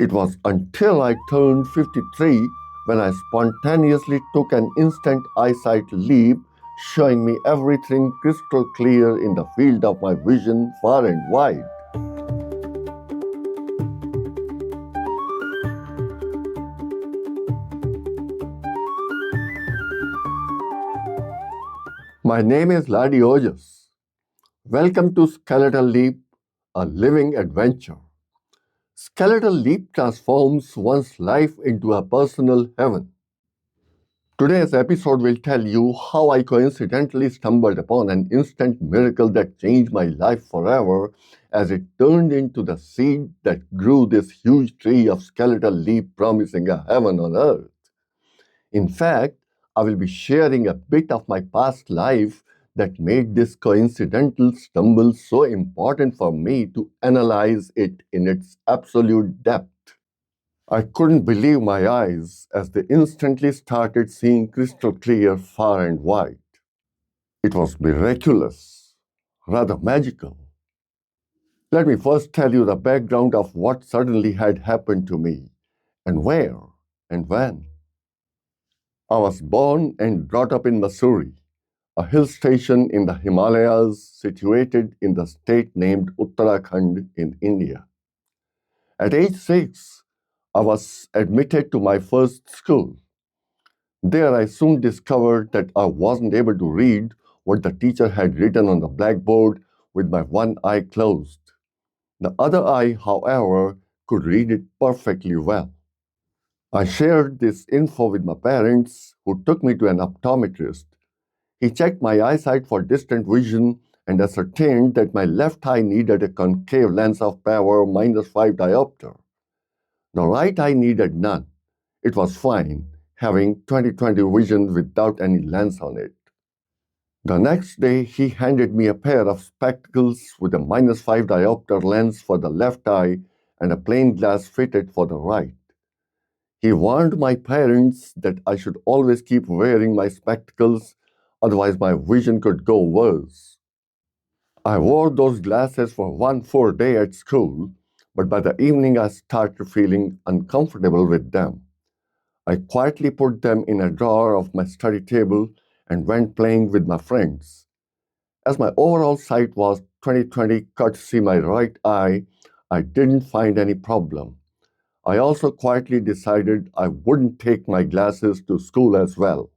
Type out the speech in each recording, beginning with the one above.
It was until I turned 53 when I spontaneously took an instant eyesight leap, showing me everything crystal clear in the field of my vision far and wide. My name is Ladi Ojas. Welcome to Skeletal Leap, a living adventure. Skeletal Leap transforms one's life into a personal heaven. Today's episode will tell you how I coincidentally stumbled upon an instant miracle that changed my life forever as it turned into the seed that grew this huge tree of skeletal leap promising a heaven on earth. In fact, I will be sharing a bit of my past life that made this coincidental stumble so important for me to analyze it in its absolute depth. I couldn't believe my eyes as they instantly started seeing crystal clear far and wide. It was miraculous, rather magical. Let me first tell you the background of what suddenly had happened to me, and where, and when. I was born and brought up in Missouri, a hill station in the Himalayas situated in the state named Uttarakhand in India. At age 6, I was admitted to my first school. There, I soon discovered that I wasn't able to read what the teacher had written on the blackboard with my one eye closed. The other eye, however, could read it perfectly well. I shared this info with my parents, who took me to an optometrist. He checked my eyesight for distant vision and ascertained that my left eye needed a concave lens of power -5 diopter. The right eye needed none. It was fine, having 20/20 vision without any lens on it. The next day, he handed me a pair of spectacles with a -5 diopter lens for the left eye and a plain glass fitted for the right. He warned my parents that I should always keep wearing my spectacles, otherwise my vision could go worse. I wore those glasses for one full day at school, but by the evening I started feeling uncomfortable with them. I quietly put them in a drawer of my study table and went playing with my friends. As my overall sight was 20/20 courtesy my right eye, I didn't find any problem. I also quietly decided I wouldn't take my glasses to school as well.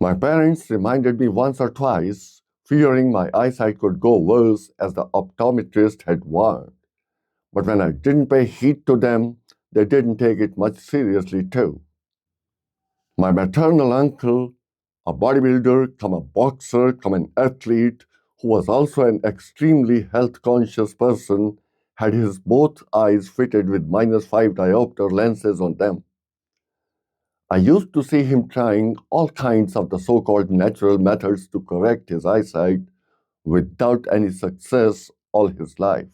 My parents reminded me once or twice, fearing my eyesight could go worse as the optometrist had warned. But when I didn't pay heed to them, they didn't take it much seriously too. My maternal uncle, a bodybuilder, come a boxer, come an athlete, who was also an extremely health-conscious person, had his both eyes fitted with -5 diopter lenses on them. I used to see him trying all kinds of the so-called natural methods to correct his eyesight without any success all his life.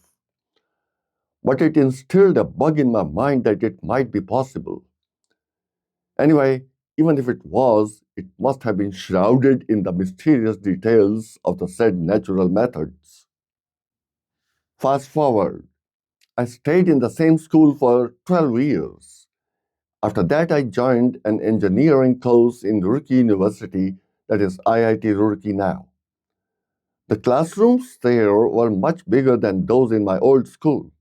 But it instilled a bug in my mind that it might be possible. Anyway, even if it was, it must have been shrouded in the mysterious details of the said natural methods. Fast forward, I stayed in the same school for 12 years. After that, I joined an engineering course in Roorkee University, that is IIT Roorkee now. The classrooms there were much bigger than those in my old school.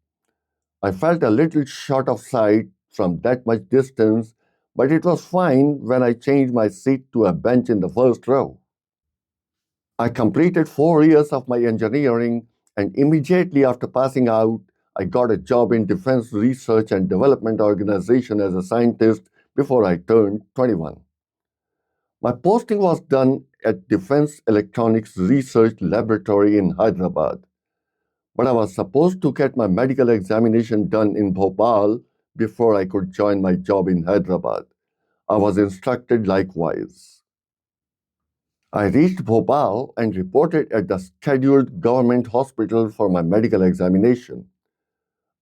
I felt a little short of sight from that much distance, but it was fine when I changed my seat to a bench in the first row. I completed 4 years of my engineering, and immediately after passing out, I got a job in Defense Research and Development Organization as a scientist before I turned 21. My posting was done at Defense Electronics Research Laboratory in Hyderabad, but I was supposed to get my medical examination done in Bhopal before I could join my job in Hyderabad. I was instructed likewise. I reached Bhopal and reported at the scheduled government hospital for my medical examination.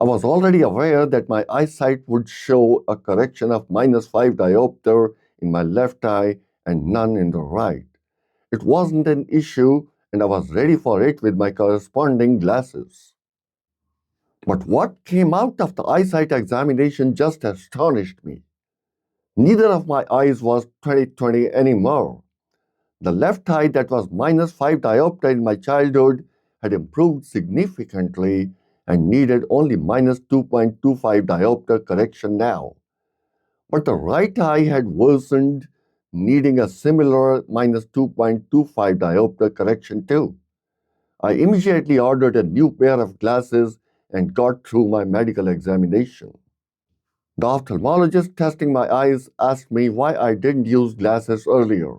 I was already aware that my eyesight would show a correction of -5 diopter in my left eye and none in the right. It wasn't an issue, and I was ready for it with my corresponding glasses. But what came out of the eyesight examination just astonished me. Neither of my eyes was 20/20 anymore. The left eye that was -5 diopter in my childhood had improved significantly and needed only -2.25 diopter correction now. But the right eye had worsened, needing a similar -2.25 diopter correction too. I immediately ordered a new pair of glasses and got through my medical examination. The ophthalmologist testing my eyes asked me why I didn't use glasses earlier.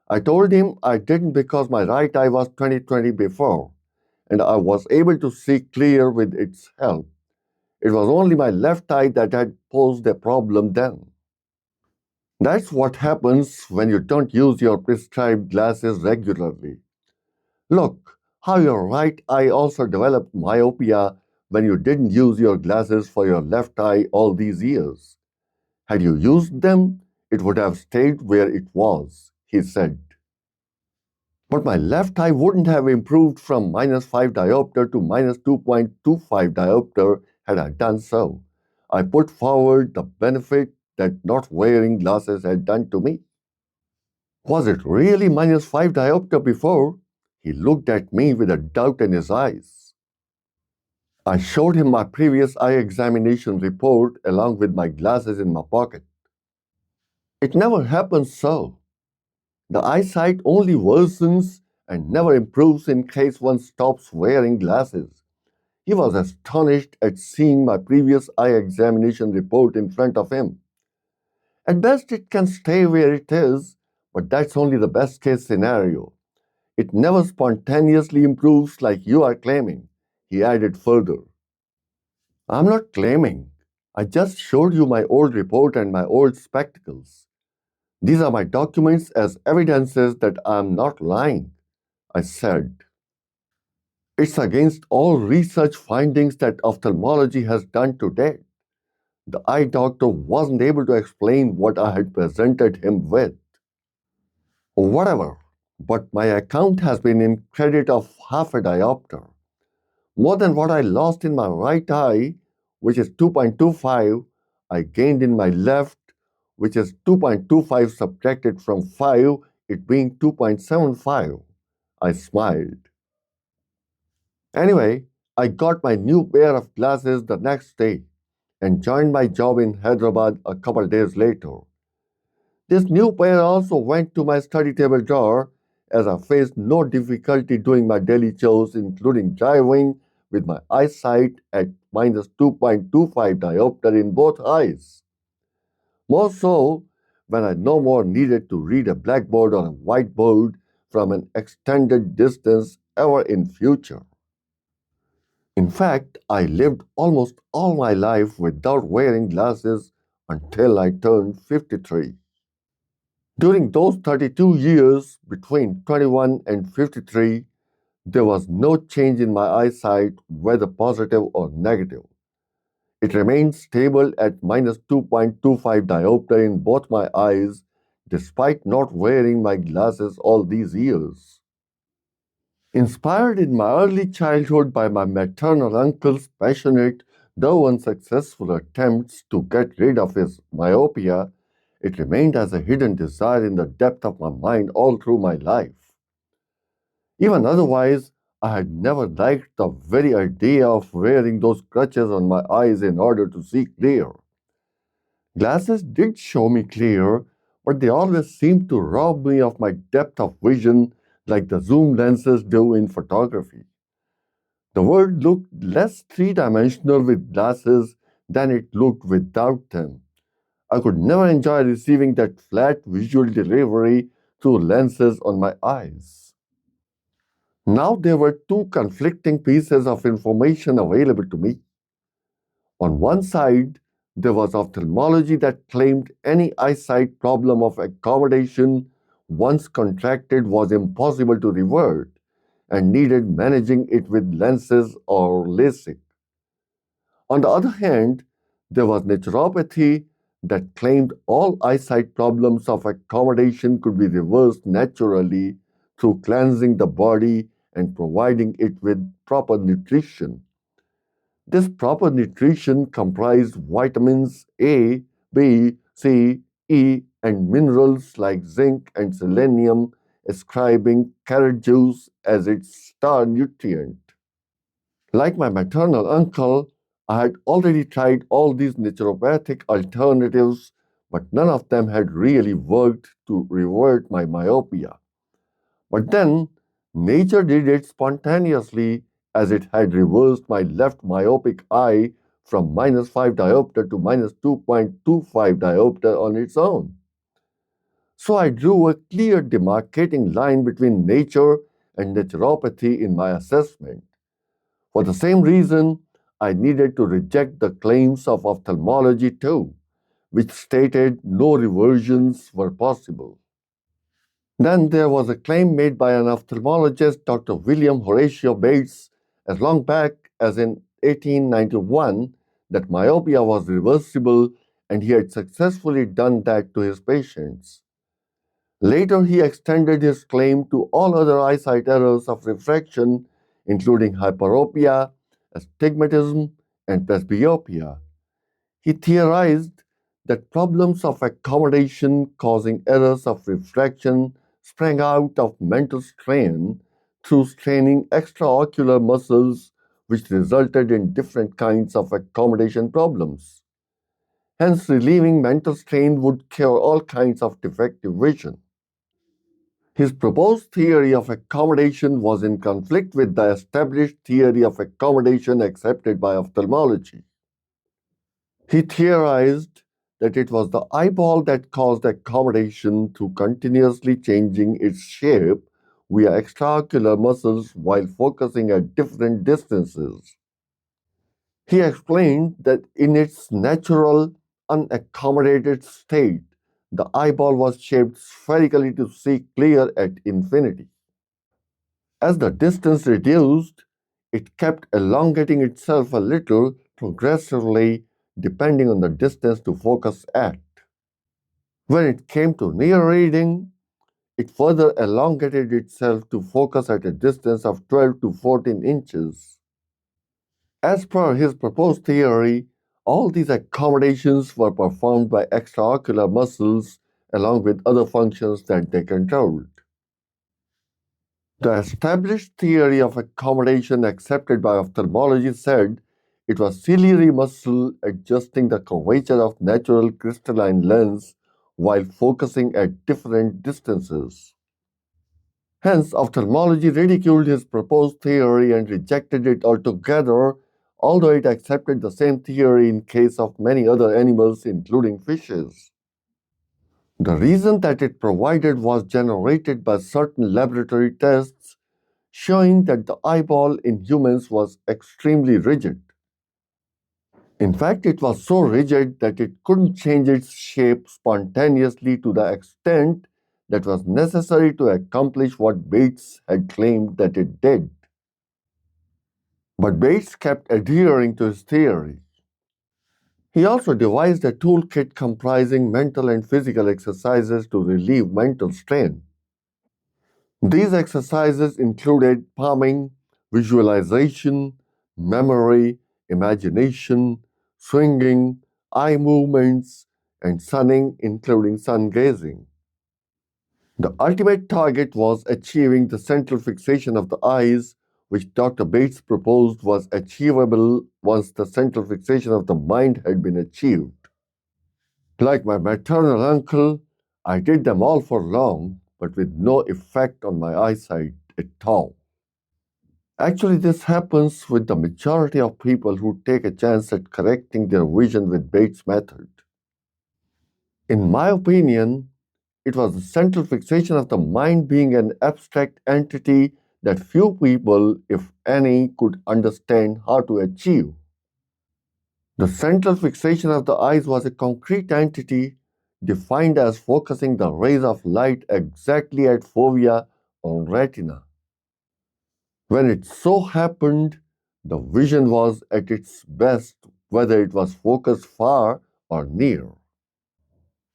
I told him I didn't because my right eye was 20/20 before, and I was able to see clear with its help. It was only my left eye that had posed a problem then. That's what happens when you don't use your prescribed glasses regularly. Look, how your right eye also developed myopia when you didn't use your glasses for your left eye all these years. Had you used them, it would have stayed where it was, he said. But my left eye wouldn't have improved from -5 diopter to -2.25 diopter had I done so. I put forward the benefit that not wearing glasses had done to me. Was it really -5 diopter before? He looked at me with a doubt in his eyes. I showed him my previous eye examination report along with my glasses in my pocket. It never happens so. The eyesight only worsens and never improves in case one stops wearing glasses. He was astonished at seeing my previous eye examination report in front of him. At best, it can stay where it is, but that's only the best case scenario. It never spontaneously improves like you are claiming, he added further. I'm not claiming. I just showed you my old report and my old spectacles. These are my documents as evidences that I'm not lying, I said. It's against all research findings that ophthalmology has done to date. The eye doctor wasn't able to explain what I had presented him with. Whatever, but my account has been in credit of half a diopter. More than what I lost in my right eye, which is 2.25, I gained in my left, which is 2.25 subtracted from 5, it being 2.75. I smiled. Anyway, I got my new pair of glasses the next day and joined my job in Hyderabad a couple days later. This new pair also went to my study table drawer as I faced no difficulty doing my daily chores, including driving with my eyesight at -2.25 diopter in both eyes. More so when I no more needed to read a blackboard or a whiteboard from an extended distance ever in future. In fact, I lived almost all my life without wearing glasses until I turned 53. During those 32 years between 21 and 53, there was no change in my eyesight, whether positive or negative. It remained stable at -2.25 diopter in both my eyes, despite not wearing my glasses all these years. Inspired in my early childhood by my maternal uncle's passionate, though unsuccessful attempts to get rid of his myopia, it remained as a hidden desire in the depth of my mind all through my life. Even otherwise, I had never liked the very idea of wearing those crutches on my eyes in order to see clear. Glasses did show me clear, but they always seemed to rob me of my depth of vision like the zoom lenses do in photography. The world looked less three-dimensional with glasses than it looked without them. I could never enjoy receiving that flat visual delivery through lenses on my eyes. Now there were two conflicting pieces of information available to me. On one side, there was ophthalmology that claimed any eyesight problem of accommodation once contracted was impossible to revert and needed managing it with lenses or LASIK. On the other hand, there was naturopathy that claimed all eyesight problems of accommodation could be reversed naturally through cleansing the body and providing it with proper nutrition. This proper nutrition comprised vitamins A, B, C, E, and minerals like zinc and selenium, ascribing carrot juice as its star nutrient. Like my maternal uncle, I had already tried all these naturopathic alternatives, but none of them had really worked to revert my myopia. But then, nature did it spontaneously as it had reversed my left myopic eye from -5 diopter to -2.25 diopter on its own. So I drew a clear demarcating line between nature and naturopathy in my assessment. For the same reason, I needed to reject the claims of ophthalmology too, which stated no reversions were possible. Then there was a claim made by an ophthalmologist, Dr. William Horatio Bates, as long back as in 1891, that myopia was reversible and he had successfully done that to his patients. Later, he extended his claim to all other eyesight errors of refraction, including hyperopia, astigmatism, and presbyopia. He theorized that problems of accommodation causing errors of refraction sprang out of mental strain through straining extraocular muscles, which resulted in different kinds of accommodation problems. Hence, relieving mental strain would cure all kinds of defective vision. His proposed theory of accommodation was in conflict with the established theory of accommodation accepted by ophthalmology. He theorized that it was the eyeball that caused accommodation through continuously changing its shape via extraocular muscles while focusing at different distances. He explained that in its natural, unaccommodated state, the eyeball was shaped spherically to see clear at infinity. As the distance reduced, it kept elongating itself a little progressively depending on the distance to focus at. When it came to near reading, it further elongated itself to focus at a distance of 12 to 14 inches. As per his proposed theory, all these accommodations were performed by extraocular muscles along with other functions that they controlled. The established theory of accommodation accepted by ophthalmology said it was ciliary muscle adjusting the curvature of natural crystalline lens while focusing at different distances. Hence, ophthalmology ridiculed his proposed theory and rejected it altogether, although it accepted the same theory in case of many other animals, including fishes. The reason that it provided was generated by certain laboratory tests showing that the eyeball in humans was extremely rigid. In fact, it was so rigid that it couldn't change its shape spontaneously to the extent that was necessary to accomplish what Bates had claimed that it did. But Bates kept adhering to his theory. He also devised a toolkit comprising mental and physical exercises to relieve mental strain. These exercises included palming, visualization, memory, imagination, swinging, eye movements, and sunning, including sun gazing. The ultimate target was achieving the central fixation of the eyes, which Dr. Bates proposed was achievable once the central fixation of the mind had been achieved. Like my maternal uncle, I did them all for long, but with no effect on my eyesight at all. Actually, this happens with the majority of people who take a chance at correcting their vision with Bates' method. In my opinion, it was the central fixation of the mind being an abstract entity that few people, if any, could understand how to achieve. The central fixation of the eyes was a concrete entity defined as focusing the rays of light exactly at fovea or retina. When it so happened, the vision was at its best whether it was focused far or near.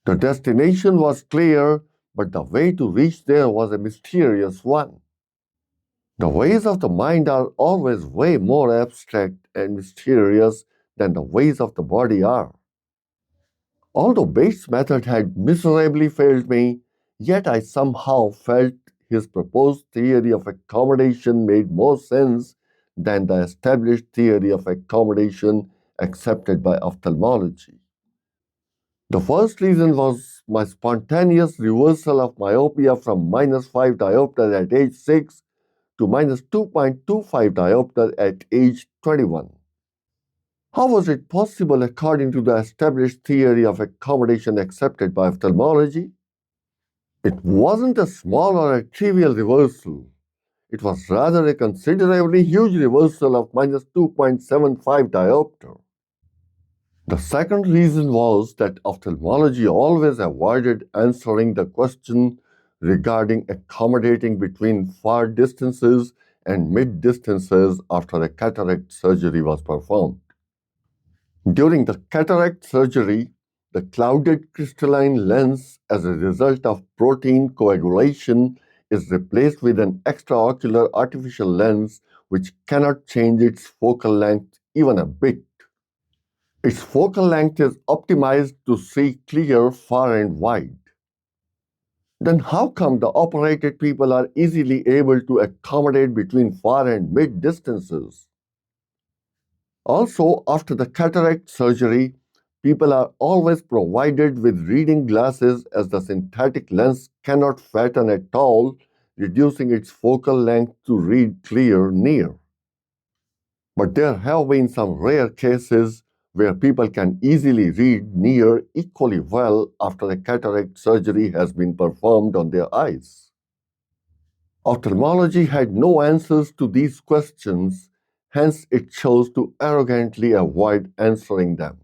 The destination was clear, but the way to reach there was a mysterious one. The ways of the mind are always way more abstract and mysterious than the ways of the body are. Although Bates' method had miserably failed me, yet I somehow felt his proposed theory of accommodation made more sense than the established theory of accommodation accepted by ophthalmology. The first reason was my spontaneous reversal of myopia from -5 diopter at age 6 to -2.25 diopter at age 21. How was it possible according to the established theory of accommodation accepted by ophthalmology? It wasn't a small or a trivial reversal. It was rather a considerably huge reversal of -2.75 diopter. The second reason was that ophthalmology always avoided answering the question regarding accommodating between far distances and mid distances after a cataract surgery was performed. During the cataract surgery, the clouded crystalline lens, as a result of protein coagulation, is replaced with an extraocular artificial lens which cannot change its focal length even a bit. Its focal length is optimized to see clear far and wide. Then how come the operated people are easily able to accommodate between far and mid distances? Also, after the cataract surgery, people are always provided with reading glasses as the synthetic lens cannot fatten at all, reducing its focal length to read clear near. But there have been some rare cases where people can easily read near equally well after a cataract surgery has been performed on their eyes. Ophthalmology had no answers to these questions, hence it chose to arrogantly avoid answering them.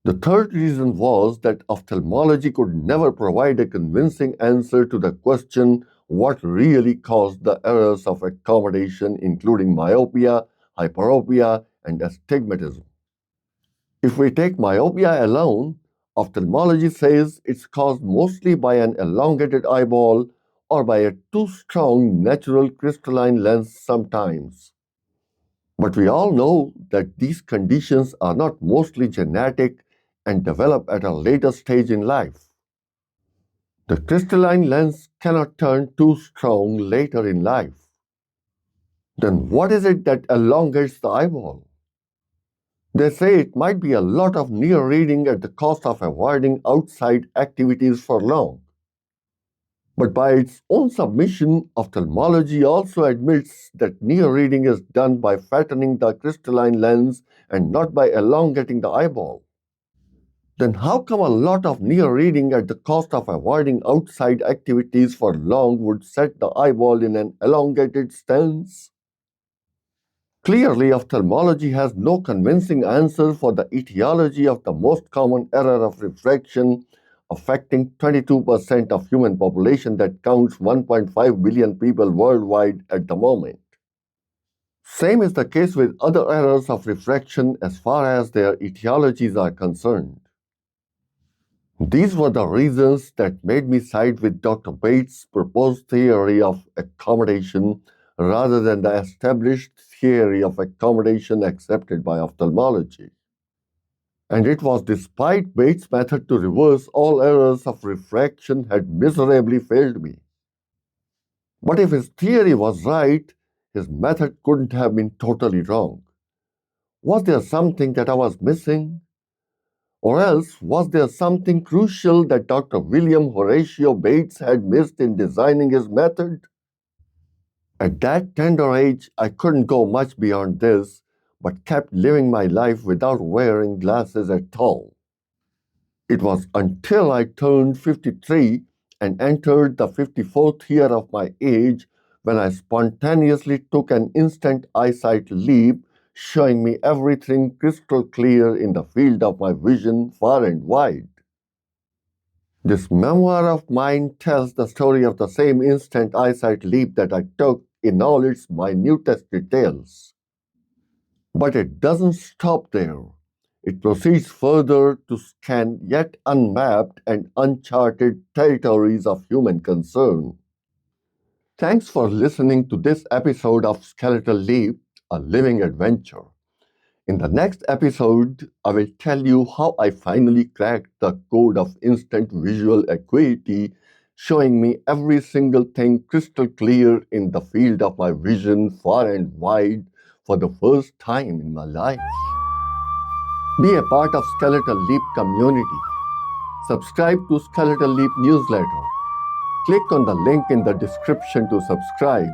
The third reason was that ophthalmology could never provide a convincing answer to the question what really caused the errors of accommodation, including myopia, hyperopia, and astigmatism. If we take myopia alone, ophthalmology says it's caused mostly by an elongated eyeball or by a too strong natural crystalline lens sometimes. But we all know that these conditions are not mostly genetic and develop at a later stage in life. The crystalline lens cannot turn too strong later in life. Then what is it that elongates the eyeball? They say it might be a lot of near reading at the cost of avoiding outside activities for long. But by its own submission, ophthalmology also admits that near reading is done by fattening the crystalline lens and not by elongating the eyeball. Then how come a lot of near reading at the cost of avoiding outside activities for long would set the eyeball in an elongated stance? Clearly, ophthalmology has no convincing answer for the etiology of the most common error of refraction affecting 22% of human population that counts 1.5 billion people worldwide at the moment. Same is the case with other errors of refraction as far as their etiologies are concerned. These were the reasons that made me side with Dr. Bates' proposed theory of accommodation rather than the established theory of accommodation accepted by ophthalmology. And it was despite Bates' method to reverse all errors of refraction had miserably failed me. But if his theory was right, his method couldn't have been totally wrong. Was there something that I was missing? Or else, was there something crucial that Dr. William Horatio Bates had missed in designing his method? At that tender age, I couldn't go much beyond this, but kept living my life without wearing glasses at all. It was until I turned 53 and entered the 54th year of my age when I spontaneously took an instant eyesight leap, showing me everything crystal clear in the field of my vision far and wide. This memoir of mine tells the story of the same instant eyesight leap that I took in all its minutest details. But it doesn't stop there. It proceeds further to scan yet unmapped and uncharted territories of human concern. Thanks for listening to this episode of Skeletal Leap, a living adventure. In the next episode, I will tell you how I finally cracked the code of instant visual acuity, showing me every single thing crystal clear in the field of my vision far and wide for the first time in my life. Be a part of Skeletal Leap community. Subscribe to Skeletal Leap newsletter. Click on the link in the description to subscribe